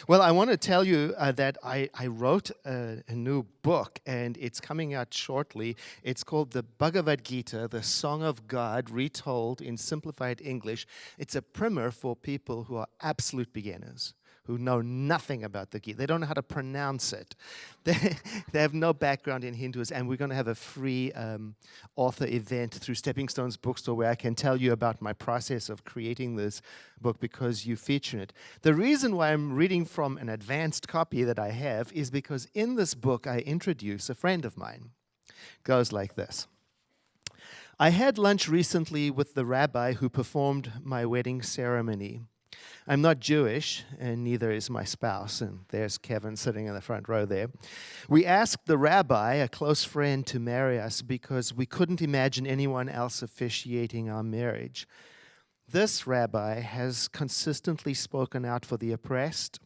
Well, I want to tell you that I wrote a new book, and it's coming out shortly. It's called the Bhagavad Gita, the Song of God, retold in simplified English. It's a primer for people who are absolute beginners, who know nothing about the Gita. They don't know how to pronounce it. They, they have no background in Hindus, and we're going to have a free author event through Stepping Stones Bookstore where I can tell you about my process of creating this book because you feature it. The reason why I'm reading from an advanced copy that I have is because in this book I introduce a friend of mine. It goes like this. I had lunch recently with the rabbi who performed my wedding ceremony. I'm not Jewish, and neither is my spouse. And there's Kevin sitting in the front row there. We asked the rabbi, a close friend, to marry us because we couldn't imagine anyone else officiating our marriage. This rabbi has consistently spoken out for the oppressed,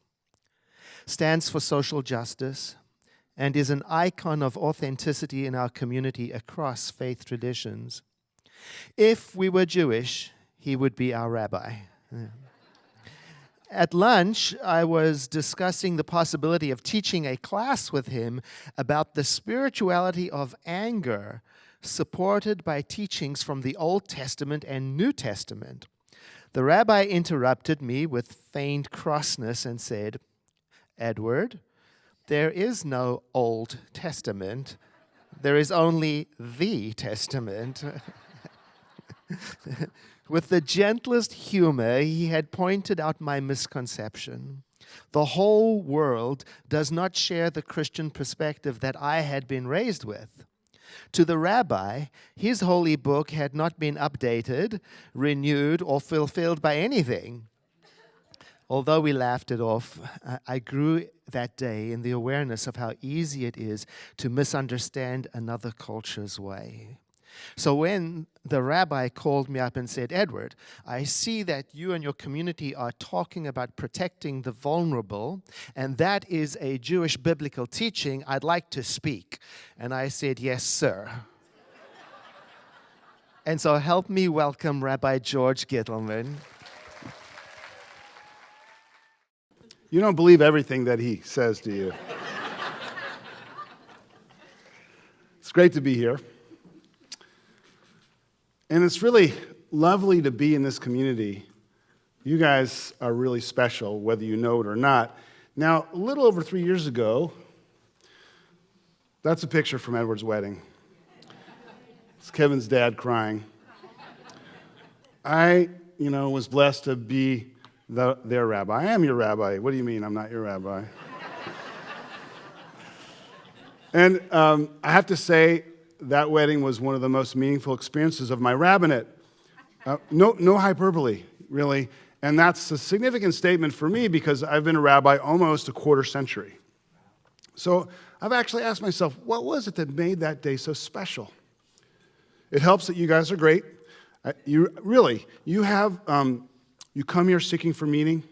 stands for social justice, and is an icon of authenticity in our community across faith traditions. If we were Jewish, he would be our rabbi. Yeah. At lunch, I was discussing the possibility of teaching a class with him about the spirituality of anger, supported by teachings from the Old Testament and New Testament. The rabbi interrupted me with feigned crossness and said, "Edward, there is no Old Testament. There is only the Testament." With the gentlest humor, he had pointed out my misconception. The whole world does not share the Christian perspective that I had been raised with. To the rabbi, his holy book had not been updated, renewed, or fulfilled by anything. Although we laughed it off, I grew that day in the awareness of how easy it is to misunderstand another culture's way. So when the rabbi called me up and said, "Edward, I see that you and your community are talking about protecting the vulnerable, and that is a Jewish biblical teaching. I'd like to speak." And I said, "Yes, sir." And so help me welcome Rabbi George Gittleman. You don't believe everything that he says to you. It's great to be here. And it's really lovely to be in this community. You guys are really special, whether you know it or not. Now, a little over 3 years ago, that's a picture from Edward's wedding. It's Kevin's dad crying. I, was blessed to be their rabbi. I am your rabbi. What do you mean I'm not your rabbi? And I have to say, that wedding was one of the most meaningful experiences of my rabbinate. No hyperbole, really. And that's a significant statement for me because I've been a rabbi almost a quarter century. So I've actually asked myself, what was it that made that day so special? It helps that you guys are great. You come here seeking for meaning.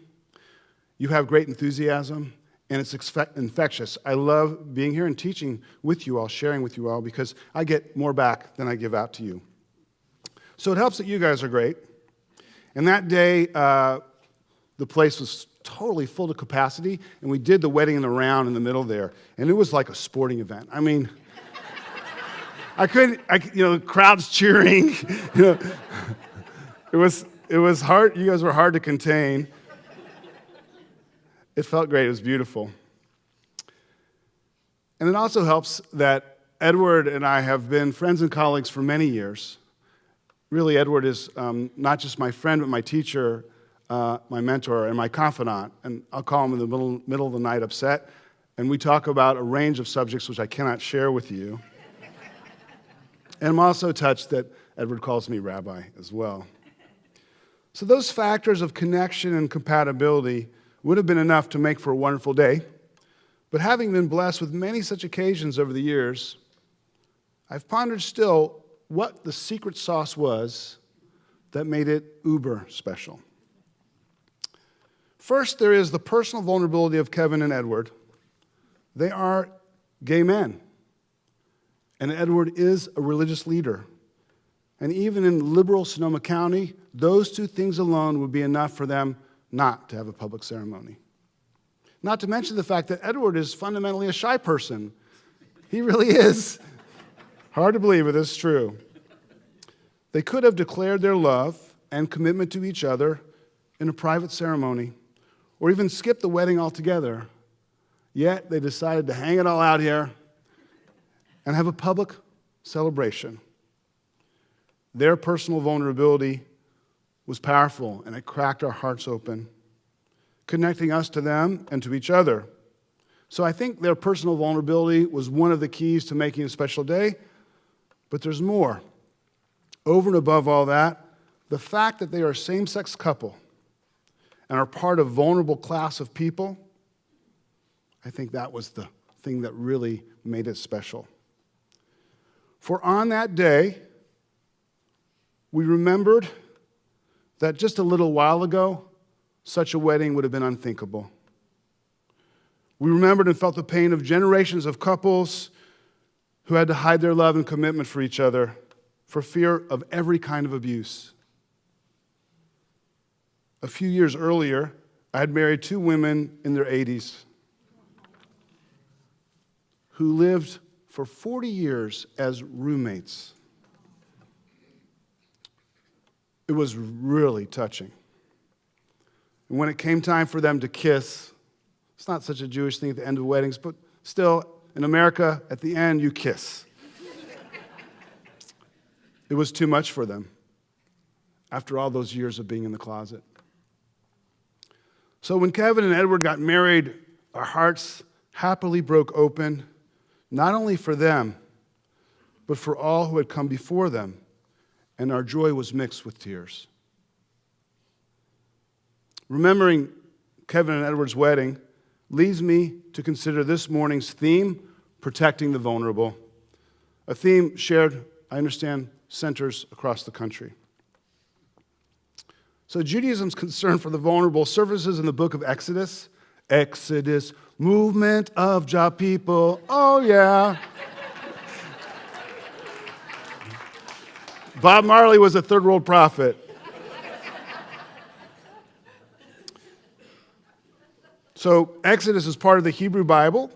You have great enthusiasm. And it's infectious. I love being here and teaching with you all, sharing with you all, because I get more back than I give out to you. So it helps that you guys are great. And that day, the place was totally full to capacity, and we did the wedding in the round in the middle there, and it was like a sporting event. I mean, crowds cheering. It was hard. You guys were hard to contain. It felt great. It was beautiful. And it also helps that Edward and I have been friends and colleagues for many years. Really, Edward is not just my friend, but my teacher, my mentor, and my confidant. And I'll call him in the middle of the night upset. And we talk about a range of subjects which I cannot share with you. And I'm also touched that Edward calls me rabbi as well. So those factors of connection and compatibility would have been enough to make for a wonderful day. But having been blessed with many such occasions over the years, I've pondered still what the secret sauce was that made it uber special. First, there is the personal vulnerability of Kevin and Edward. They are gay men, and Edward is a religious leader. And even in liberal Sonoma County, those two things alone would be enough for them not to have a public ceremony. Not to mention the fact that Edward is fundamentally a shy person. He really is. Hard to believe, but it's true. They could have declared their love and commitment to each other in a private ceremony, or even skipped the wedding altogether. Yet they decided to hang it all out here and have a public celebration. Their personal vulnerability was powerful, and it cracked our hearts open, connecting us to them and to each other. So I think their personal vulnerability was one of the keys to making a special day, but there's more. Over and above all that, the fact that they are a same-sex couple and are part of a vulnerable class of people, I think that was the thing that really made it special. For on that day, we remembered that just a little while ago, such a wedding would have been unthinkable. We remembered and felt the pain of generations of couples who had to hide their love and commitment for each other for fear of every kind of abuse. A few years earlier, I had married two women in their 80s who lived for 40 years as roommates. It was really touching. And when it came time for them to kiss, it's not such a Jewish thing at the end of weddings, but still, in America, at the end, you kiss. It was too much for them after all those years of being in the closet. So when Kevin and Edward got married, our hearts happily broke open, not only for them, but for all who had come before them, and our joy was mixed with tears. Remembering Kevin and Edward's wedding leads me to consider this morning's theme, protecting the vulnerable, a theme shared, I understand, centers across the country. So Judaism's concern for the vulnerable surfaces in the book of Exodus. Exodus, movement of Jah people. Oh, yeah. Bob Marley was a third world prophet. So Exodus is part of the Hebrew Bible,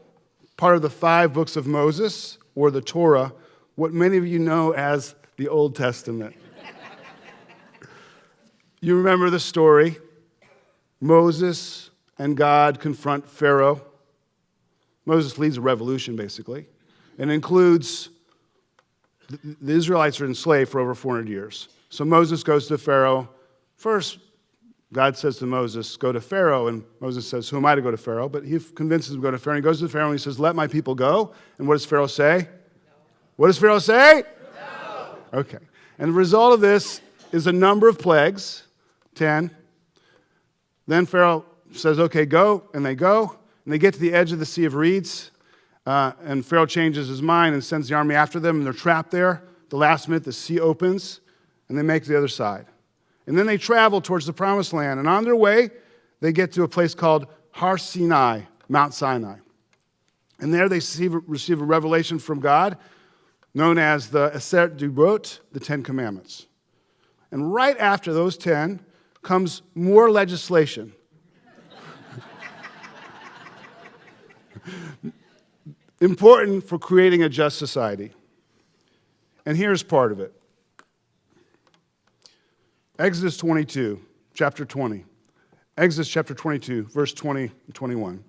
part of the 5 books of Moses, or the Torah, what many of you know as the Old Testament. You remember the story. Moses and God confront Pharaoh. Moses leads a revolution, basically, and includes the Israelites are enslaved for over 400 years. So Moses goes to Pharaoh. First, God says to Moses, go to Pharaoh. And Moses says, who am I to go to Pharaoh? But he convinces him to go to Pharaoh. And he goes to Pharaoh and he says, let my people go. And what does Pharaoh say? No. What does Pharaoh say? No. Okay. And the result of this is a number of plagues, 10. Then Pharaoh says, okay, go. And they go. And they get to the edge of the Sea of Reeds. And Pharaoh changes his mind and sends the army after them. And they're trapped there. The last minute, the sea opens. And they make it to the other side. And then they travel towards the Promised Land. And on their way, they get to a place called Har Sinai, Mount Sinai. And there they receive a revelation from God known as the Aseret Dibrot, the 10 Commandments. And right after those 10 comes more legislation. Important for creating a just society. And here's part of it. Exodus 22, chapter 20. Exodus chapter 22, verse 20 and 21.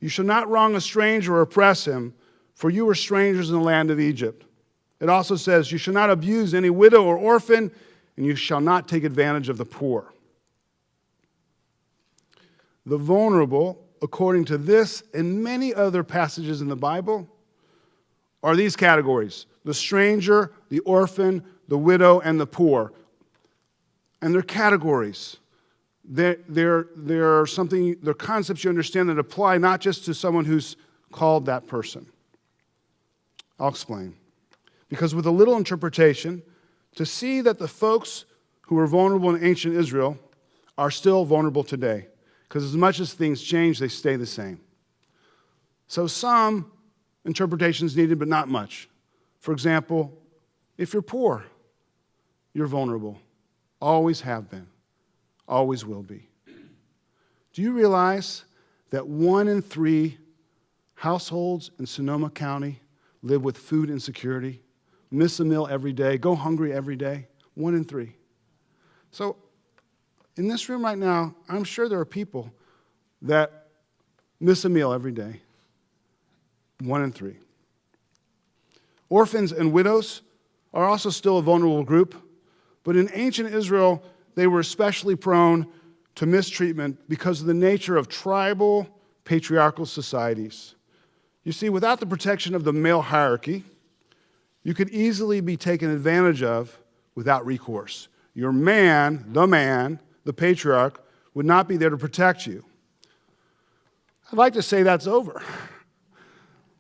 You shall not wrong a stranger or oppress him, for you were strangers in the land of Egypt. It also says, you shall not abuse any widow or orphan, and you shall not take advantage of the poor. The vulnerable, according to this and many other passages in the Bible, are these categories: the stranger, the orphan, the widow, and the poor. And they're categories. They're concepts you understand that apply not just to someone who's called that person. I'll explain. Because with a little interpretation, to see that the folks who were vulnerable in ancient Israel are still vulnerable today. Because as much as things change, they stay the same. So some interpretations needed, but not much. For example, if you're poor, you're vulnerable. Always have been. Always will be. Do you realize that 1 in 3 households in Sonoma County live with food insecurity, miss a meal every day, go hungry every day. 1 in 3. So in this room right now, I'm sure there are people that miss a meal every day. 1 in 3. Orphans and widows are also still a vulnerable group, but in ancient Israel, they were especially prone to mistreatment because of the nature of tribal, patriarchal societies. You see, without the protection of the male hierarchy, you could easily be taken advantage of without recourse. Your man, the patriarch, would not be there to protect you. I'd like to say that's over.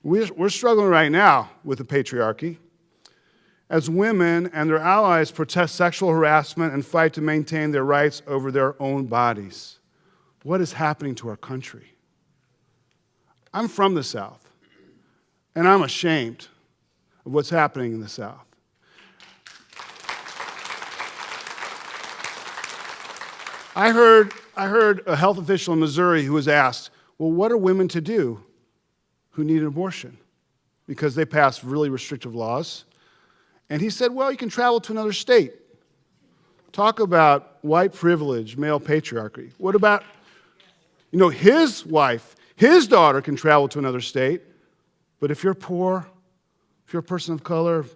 We're struggling right now with the patriarchy as women and their allies protest sexual harassment and fight to maintain their rights over their own bodies. What is happening to our country? I'm from the South, and I'm ashamed of what's happening in the South. I heard a health official in Missouri who was asked, well, what are women to do who need an abortion? Because they passed really restrictive laws. And he said, well, you can travel to another state. Talk about white privilege, male patriarchy. What about, his wife, his daughter can travel to another state, but if you're poor, if you're a person of color,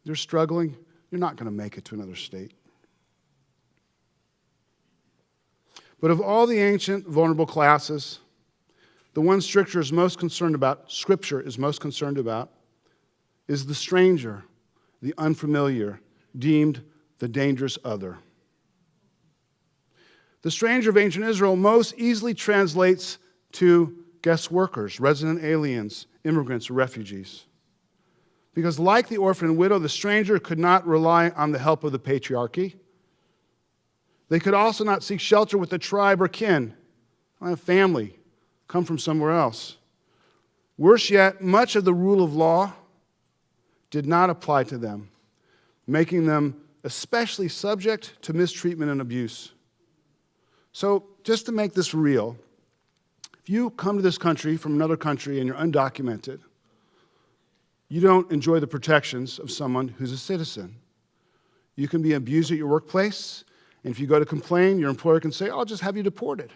you're struggling, you're not going to make it to another state. But of all the ancient vulnerable classes, the one Scripture is most concerned about is the stranger, the unfamiliar, deemed the dangerous other. The stranger of ancient Israel most easily translates to guest workers, resident aliens, immigrants, or refugees. Because like the orphan and widow, the stranger could not rely on the help of the patriarchy. They could also not seek shelter with a tribe or kin, a family, come from somewhere else. Worse yet, much of the rule of law did not apply to them, making them especially subject to mistreatment and abuse. So, just to make this real, if you come to this country from another country and you're undocumented, you don't enjoy the protections of someone who's a citizen. You can be abused at your workplace, and if you go to complain, your employer can say, I'll just have you deported.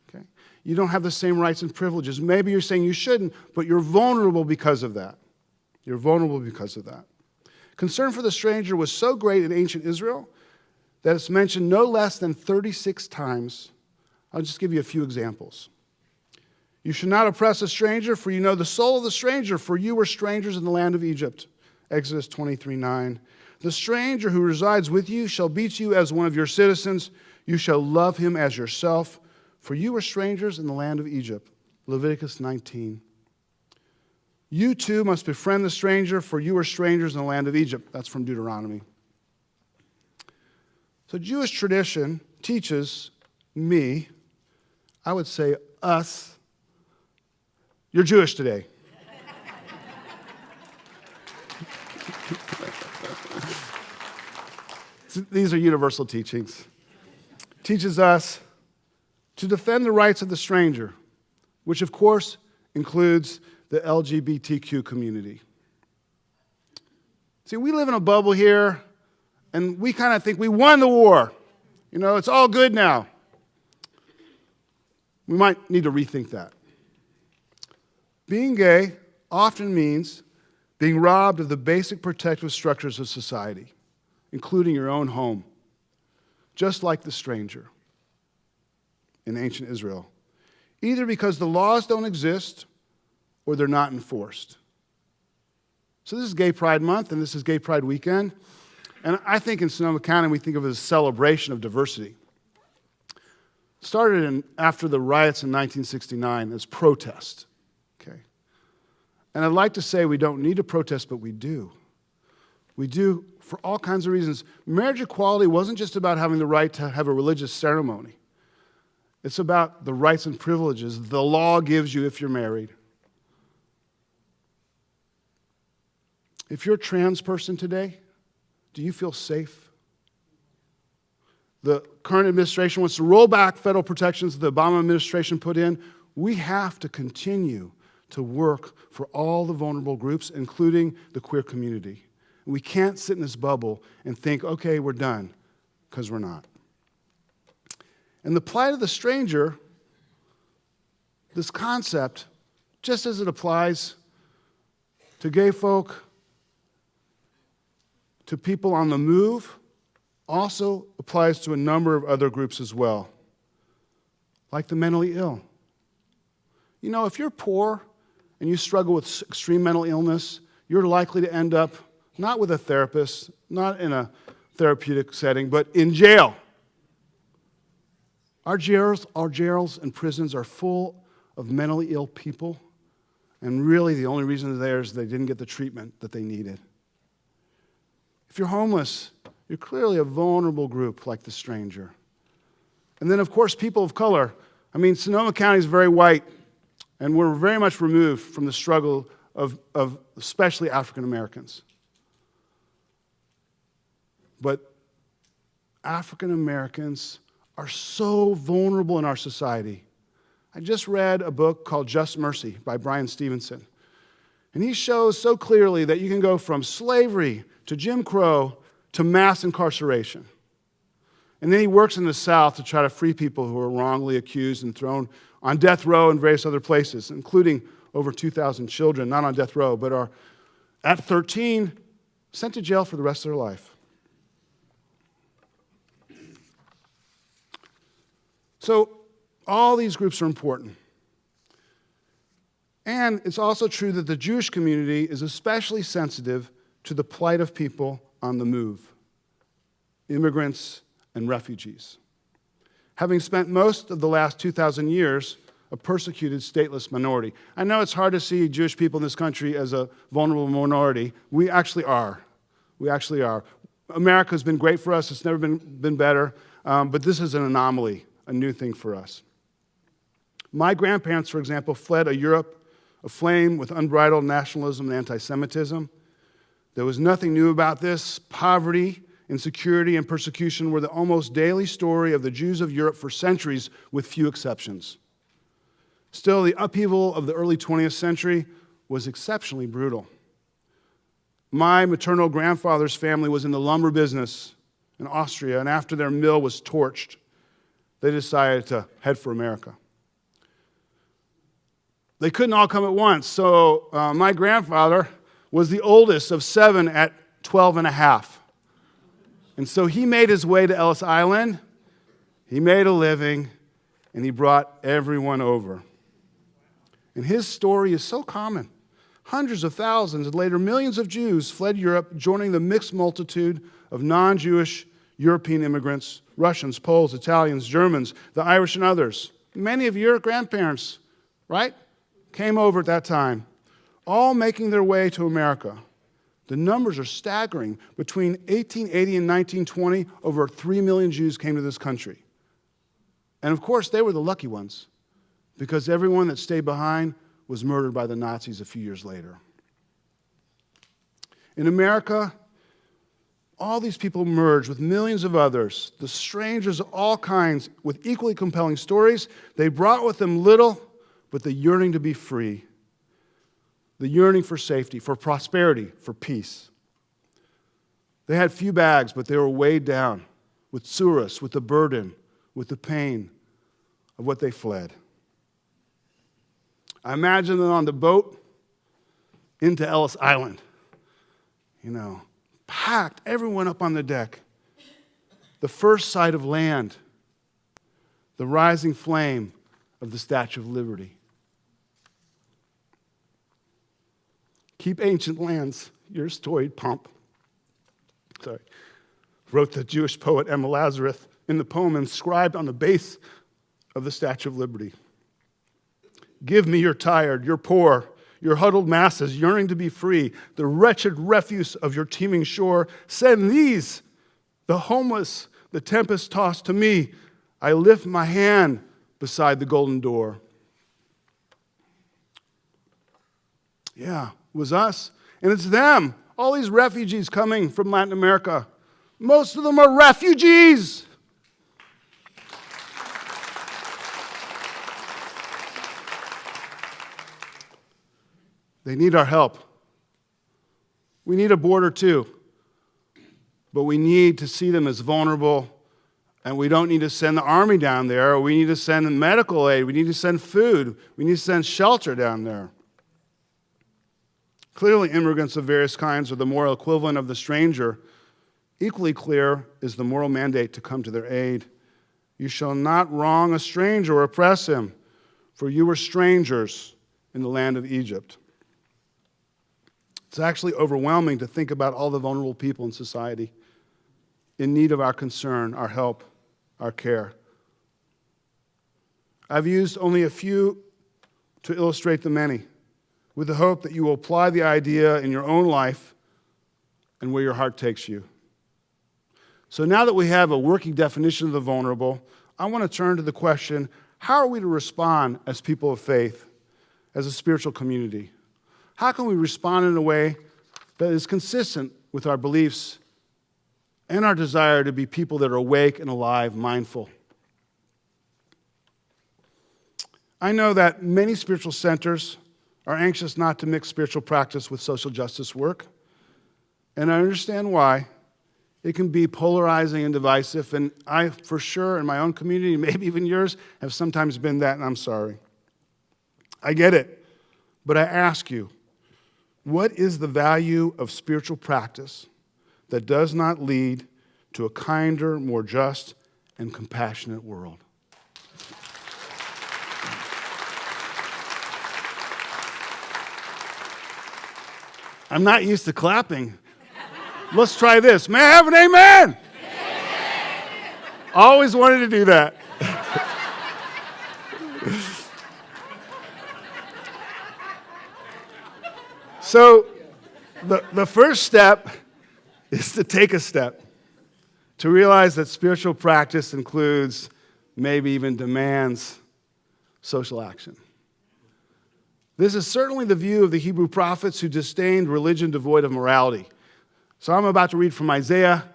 Okay? You don't have the same rights and privileges. Maybe you're saying you shouldn't, but you're vulnerable because of that. You're vulnerable because of that. Concern for the stranger was so great in ancient Israel that it's mentioned no less than 36 times. I'll just give you a few examples. You should not oppress a stranger, for you know the soul of the stranger, for you were strangers in the land of Egypt. Exodus 23:9. The stranger who resides with you shall beat you as one of your citizens. You shall love him as yourself, for you were strangers in the land of Egypt. Leviticus 19. You too must befriend the stranger, for you were strangers in the land of Egypt. That's from Deuteronomy. So Jewish tradition teaches me, I would say us, you're Jewish today. These are universal teachings. Teaches us to defend the rights of the stranger, which of course includes the LGBTQ community. See, we live in a bubble here, and we kind of think we won the war. It's all good now. We might need to rethink that. Being gay often means being robbed of the basic protective structures of society, including your own home, just like the stranger in ancient Israel, either because the laws don't exist or they're not enforced. So this is Gay Pride Month, and this is Gay Pride Weekend, and I think in Sonoma County we think of it as a celebration of diversity. It started after the riots in 1969 as protest, okay? And I'd like to say we don't need to protest, but we do. We do for all kinds of reasons. Marriage equality wasn't just about having the right to have a religious ceremony. It's about the rights and privileges the law gives you if you're married. If you're a trans person today, do you feel safe? the current administration wants to roll back federal protections the Obama administration put in. We have to continue to work for all the vulnerable groups, including the queer community. We can't sit in this bubble and think, okay, we're done, because we're not. And the plight of the stranger, this concept, just as it applies to gay folk, to people on the move, also applies to a number of other groups as well, like the mentally ill. You know, if you're poor and you struggle with extreme mental illness, you're likely to end up not with a therapist, not in a therapeutic setting, but in jail. Our jails and prisons are full of mentally ill people, and really the only reason they're there is they didn't get the treatment that they needed. If you're homeless, you're clearly a vulnerable group like the stranger. And then, of course, people of color. I mean, Sonoma County is very white, and we're very much removed from the struggle of especially African Americans. But African Americans are so vulnerable in our society. I just read a book called Just Mercy by Brian Stevenson. And he shows so clearly that you can go from slavery to Jim Crow to mass incarceration. And then he works in the South to try to free people who are wrongly accused and thrown on death row and various other places, including over 2,000 children, not on death row, but are at 13 sent to jail for the rest of their life. So all these groups are important. And it's also true that the Jewish community is especially sensitive to the plight of people on the move, immigrants and refugees. Having spent most of the last 2,000 years a persecuted stateless minority. I know it's hard to see Jewish people in this country as a vulnerable minority. We actually are. We actually are. America's been great for us. It's never been better. But this is an anomaly, a new thing for us. My grandparents, for example, fled a Europe aflame with unbridled nationalism and anti-Semitism. There was nothing new about this. Poverty, insecurity, and persecution were the almost daily story of the Jews of Europe for centuries, with few exceptions. Still, the upheaval of the early 20th century was exceptionally brutal. My maternal grandfather's family was in the lumber business in Austria, and after their mill was torched, they decided to head for America. They couldn't all come at once, so my grandfather was the oldest of 7 at 12 and a half. And so he made his way to Ellis Island, he made a living, and he brought everyone over. And his story is so common. Hundreds of thousands and later millions of Jews fled Europe, joining the mixed multitude of non-Jewish European immigrants, Russians, Poles, Italians, Germans, the Irish, and others. Many of your grandparents, right, came over at that time, all making their way to America. The numbers are staggering. Between 1880 and 1920, over 3 million Jews came to this country. And of course, they were the lucky ones, because everyone that stayed behind was murdered by the Nazis a few years later. In America, all these people merged with millions of others, the strangers of all kinds, with equally compelling stories. They brought with them little, but the yearning to be free, the yearning for safety, for prosperity, for peace. They had few bags, but they were weighed down with tsuris, with the burden, with the pain of what they fled. I imagine them on the boat into Ellis Island, packed, everyone up on the deck. The first sight of land, the rising flame of the Statue of Liberty. Keep ancient lands, your storied pomp. Wrote the Jewish poet Emma Lazarus in the poem inscribed on the base of the Statue of Liberty. Give me your tired, your poor, your huddled masses yearning to be free, the wretched refuse of your teeming shore. Send these, the homeless, the tempest-tossed, to me. I lift my hand beside the golden door. Yeah, it was us. And it's them, all these refugees coming from Latin America. Most of them are refugees. They need our help. We need a border too, but we need to see them as vulnerable, and we don't need to send the army down there, or we need to send medical aid, we need to send food, we need to send shelter down there. Clearly, immigrants of various kinds are the moral equivalent of the stranger. Equally clear is the moral mandate to come to their aid. You shall not wrong a stranger or oppress him, for you were strangers in the land of Egypt. It's actually overwhelming to think about all the vulnerable people in society in need of our concern, our help, our care. I've used only a few to illustrate the many, with the hope that you will apply the idea in your own life and where your heart takes you. So now that we have a working definition of the vulnerable, I want to turn to the question, how are we to respond as people of faith, as a spiritual community? How can we respond in a way that is consistent with our beliefs and our desire to be people that are awake and alive, mindful? I know that many spiritual centers are anxious not to mix spiritual practice with social justice work, and I understand why. It can be polarizing and divisive, and I, for sure, in my own community, maybe even yours, have sometimes been that, and I'm sorry. I get it, but I ask you, what is the value of spiritual practice that does not lead to a kinder, more just, and compassionate world? I'm not used to clapping. Let's try this. May I have an amen? Amen. Always wanted to do that. So the first step is to take a step, to realize that spiritual practice includes, maybe even demands, social action. This is certainly the view of the Hebrew prophets who disdained religion devoid of morality. So I'm about to read from Isaiah,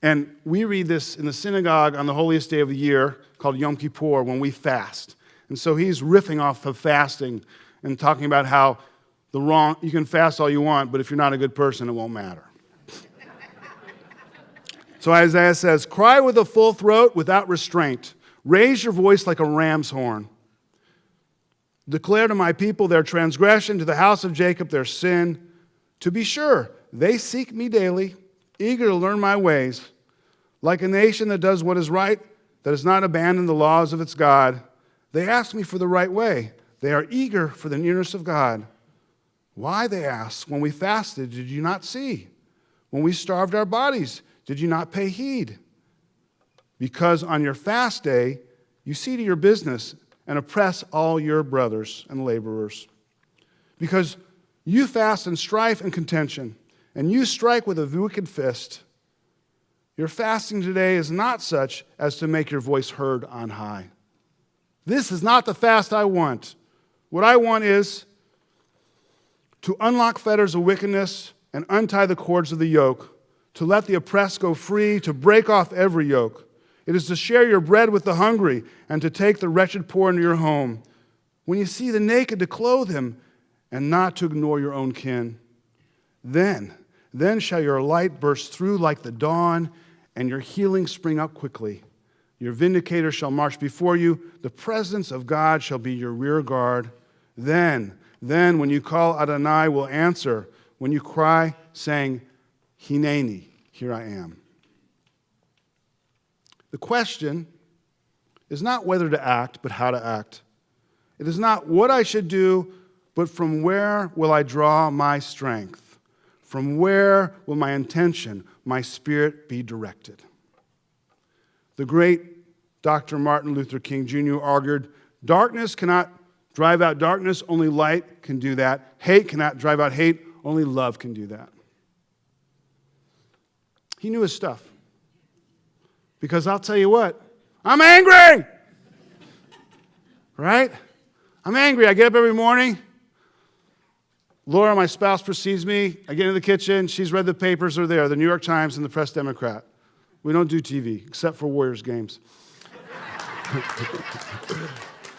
and we read this in the synagogue on the holiest day of the year called Yom Kippur when we fast. And so he's riffing off of fasting and talking about how you can fast all you want, but if you're not a good person, it won't matter. So Isaiah says, "Cry with a full throat without restraint. Raise your voice like a ram's horn. Declare to my people their transgression, to the house of Jacob their sin. To be sure, they seek me daily, eager to learn my ways. Like a nation that does what is right, that has not abandoned the laws of its God, they ask me for the right way. They are eager for the nearness of God. Why, they ask, when we fasted, did you not see? When we starved our bodies, did you not pay heed? Because on your fast day, you see to your business and oppress all your brothers and laborers. Because you fast in strife and contention, and you strike with a wicked fist. Your fasting today is not such as to make your voice heard on high. This is not the fast I want. What I want is to unlock fetters of wickedness and untie the cords of the yoke, to let the oppressed go free, to break off every yoke. It is to share your bread with the hungry and to take the wretched poor into your home. When you see the naked, to clothe him and not to ignore your own kin. Then shall your light burst through like the dawn and your healing spring up quickly. Your vindicator shall march before you. The presence of God shall be your rear guard. Then when you call, Adonai will answer. When you cry, saying, Hineni, here I am. The question is not whether to act, but how to act. It is not what I should do, but from where will I draw my strength? From where will my intention, my spirit be directed? The great Dr. Martin Luther King Jr. argued, darkness cannot drive out darkness, only light can do that. Hate cannot drive out hate, only love can do that. He knew his stuff. Because I'll tell you what, I'm angry! Right? I'm angry. I get up every morning. Laura, my spouse, precedes me. I get into the kitchen. She's read the papers are there, the New York Times and the Press Democrat. We don't do TV, except for Warriors games.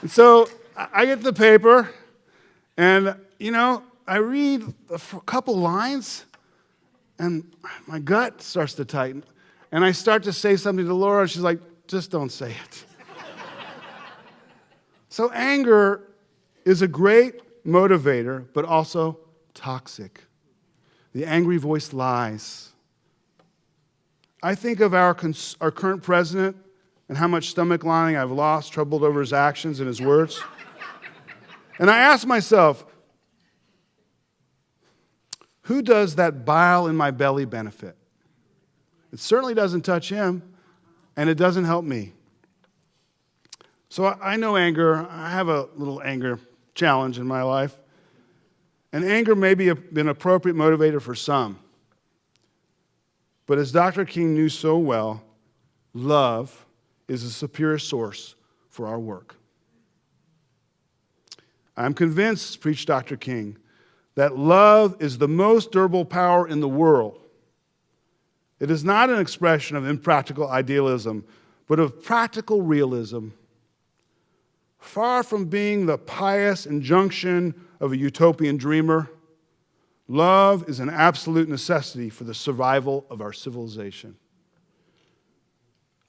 And so I get the paper, and, I read a couple lines, and my gut starts to tighten. And I start to say something to Laura, and she's like, just don't say it. So anger is a great motivator, but also toxic. The angry voice lies. I think of our current president and how much stomach lining I've lost, troubled over his actions and his words. And I ask myself, who does that bile in my belly benefit? It certainly doesn't touch him, and it doesn't help me. So I know anger. I have a little anger challenge in my life. And anger may be an appropriate motivator for some. But as Dr. King knew so well, love is a superior source for our work. I'm convinced, preached Dr. King, that love is the most durable power in the world. It is not an expression of impractical idealism, but of practical realism. Far from being the pious injunction of a utopian dreamer, love is an absolute necessity for the survival of our civilization.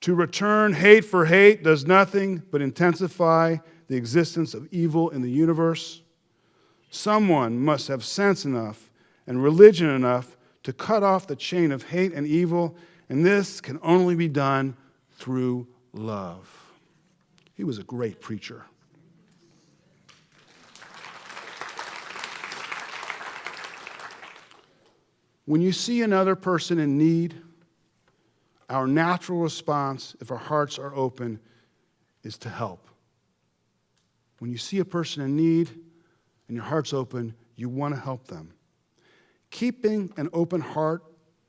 To return hate for hate does nothing but intensify the existence of evil in the universe. Someone must have sense enough and religion enough to cut off the chain of hate and evil, and this can only be done through love. He was a great preacher. When you see another person in need, our natural response, if our hearts are open, is to help. When you see a person in need and your heart's open, you want to help them. Keeping an open heart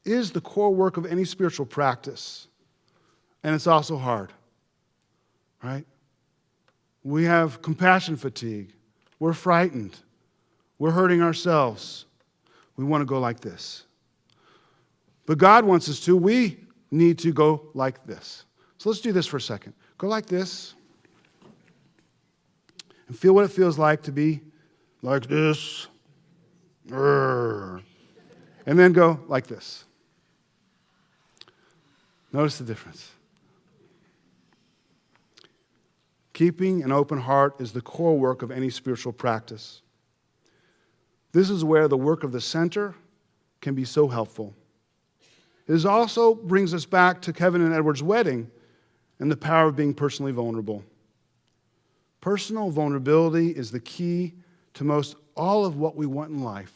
is the core work of any spiritual practice. And it's also hard, right? We have compassion fatigue. We're frightened. We're hurting ourselves. We want to go like this. But God wants us to. We need to go like this. So let's do this for a second. Go like this. And feel what it feels like to be like this. And then go like this. Notice the difference. Keeping an open heart is the core work of any spiritual practice. This is where the work of the center can be so helpful. It also brings us back to Kevin and Edward's wedding and the power of being personally vulnerable. Personal vulnerability is the key to most all of what we want in life,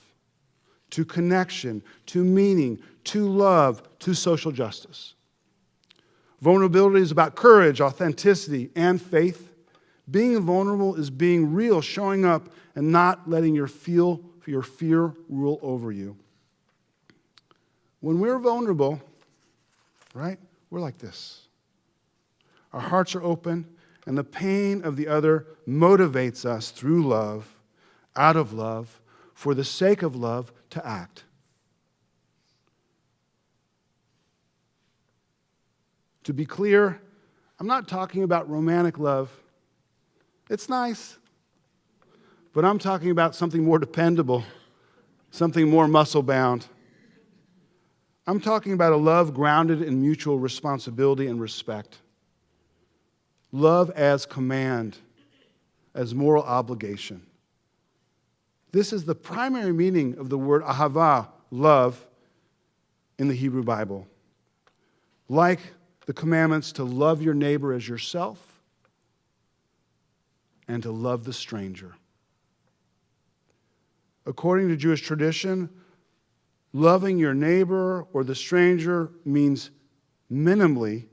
to connection, to meaning, to love, to social justice. Vulnerability is about courage, authenticity, and faith. Being vulnerable is being real, showing up, and not letting your fear rule over you. When we're vulnerable, right, we're like this. Our hearts are open, and the pain of the other motivates us through love, out of love, for the sake of love, to act. To be clear, I'm not talking about romantic love. It's nice. But I'm talking about something more dependable, something more muscle-bound. I'm talking about a love grounded in mutual responsibility and respect. Love as command, as moral obligation. This is the primary meaning of the word ahava, love, in the Hebrew Bible. Like the commandments to love your neighbor as yourself and to love the stranger. According to Jewish tradition, loving your neighbor or the stranger means minimally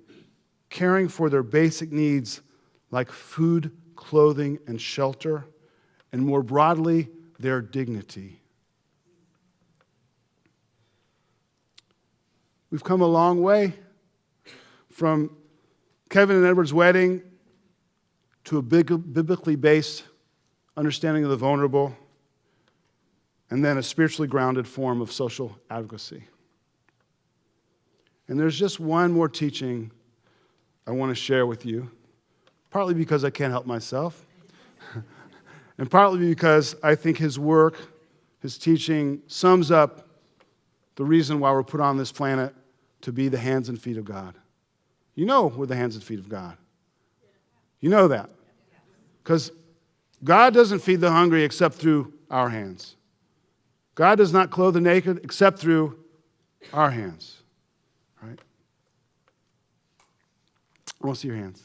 caring for their basic needs like food, clothing, and shelter, and more broadly, their dignity. We've come a long way from Kevin and Edward's wedding to a biblically based understanding of the vulnerable, and then a spiritually grounded form of social advocacy. And there's just one more teaching I want to share with you, partly because I can't help myself, and partly because I think his work, His teaching sums up the reason why we're put on this planet to be the hands and feet of God. You know we're the hands and feet of God. You know that. Because God doesn't feed the hungry except through our hands. God does not clothe the naked except through our hands. Right? I want to see your hands.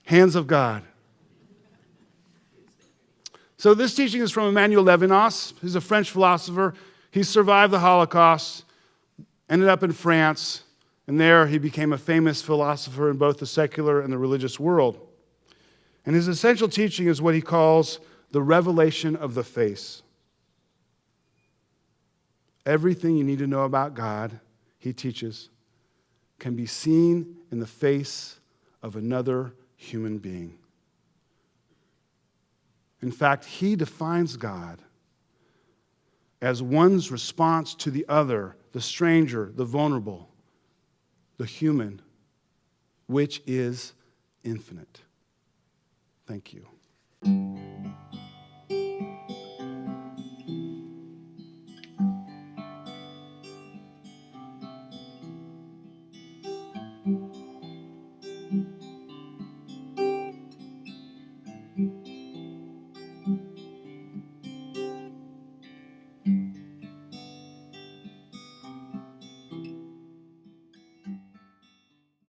Hands of God. So this teaching is from Emmanuel Levinas. He's a French philosopher. He survived the Holocaust, ended up in France, and there he became a famous philosopher in both the secular and the religious world. And his essential teaching is what he calls the revelation of the face. Everything you need to know about God, he teaches, can be seen in the face of another human being. In fact, he defines God as one's response to the other, the stranger, the vulnerable, the human, which is infinite. Thank you.